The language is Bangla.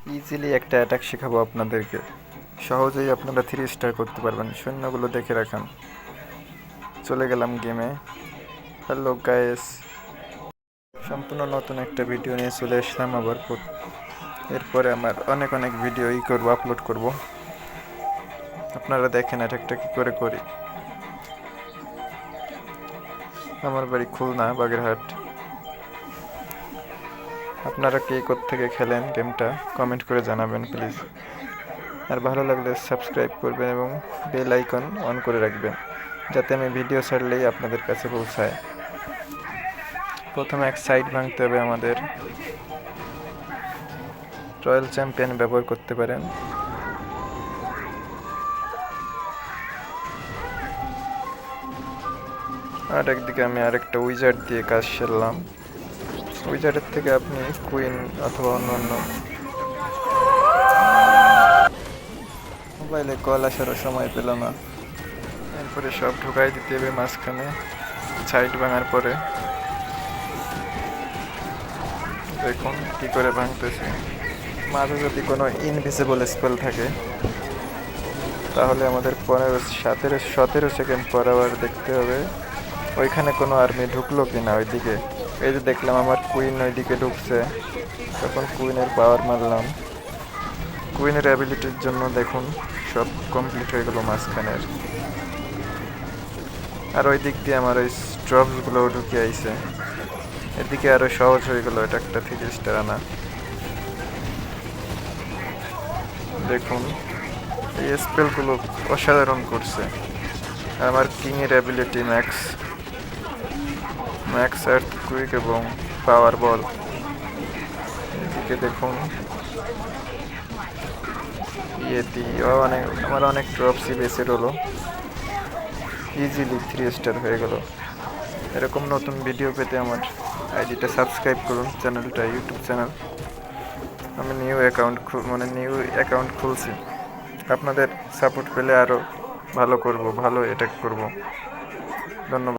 ইজিলি একটা অ্যাটাক শেখাবো আপনাদেরকে। সহজেই আপনারা 3 স্টার করতে পারবেন। সৈন্যগুলো দেখে রাখান। চলে গেলাম গেমে। হ্যালো গাইস, সম্পূর্ণ নতুন একটা ভিডিও নিয়ে চলে আসলাম আবার। এরপরে আমার অনেক অনেক ভিডিও করবো, আপলোড করব। আপনারা দেখেন অ্যাটাকটা কী করে করি। আমার বাড়ি খুলনা বাগেরহাট। আপনারা কে থেকে খেলেন গেমটা কমেন্ট করে জানাবেন প্লিজ। আর ভালো লাগলে সাবস্ক্রাইব করবেন এবং বেল আইকন অন করে রাখবেন, যাতে আমি ভিডিও ছাড়লেই আপনাদের কাছে পৌঁছায়। প্রথমে এক সাইড ভাঙতে হবে আমাদের। রয়্যাল চ্যাম্পিয়ন ব্যবহার করতে পারেন। আর একদিকে আমি আরেকটা উইজার্ড দিয়ে কাজ সারলাম। উইজার্ডের থেকে আপনি কুইন অথবা অন্য মোবাইলে কল আসারও সময় পেল না। এরপরে সব ঢুকাই দিতে হবে মাঝখানে। সাইড ভাঙার পরে দেখুন কি করে ভাঙতেছে। মাঝে যদি কোনো ইনভিজিবল স্পেল থাকে তাহলে আমাদের 17 সেকেন্ড পর আবার দেখতে হবে ওইখানে কোনো আর্মি ঢুকলো কিনা ওইদিকে। এই যে দেখলাম আমার কুইন ওইদিকে ঢুকছে, তখন কুইনের পাওয়ার মারলাম। কুইনের অ্যাবিলিটির জন্য দেখুন সব কমপ্লিট হয়ে গেল মাঝখানের। আর ওই দিক দিয়ে আমার ওই স্ট্রপসগুলোও ঢুকে আইছে। এদিকে আরও সহজ হয়ে গেল এটা একটা 3 স্টার আনা। দেখুন এই স্পেলগুলো অসাধারণ করছে। আমার কিংয়ের অ্যাবিলিটি ম্যাক্স আর্থকুইক এবং পাওয়ার বল। এদিকে দেখুন আমার অনেক ড্রপসই বেসের হলো। ইজিলি 3 স্টার হয়ে গেল। এরকম নতুন ভিডিও পেতে আমার আইডিটা সাবস্ক্রাইব করুন, চ্যানেলটা ইউটিউব চ্যানেল। আমি নিউ অ্যাকাউন্ট খুলছি। আপনাদের সাপোর্ট পেলে আরও ভালো করব, ভালো অ্যাটাক করব। ধন্যবাদ।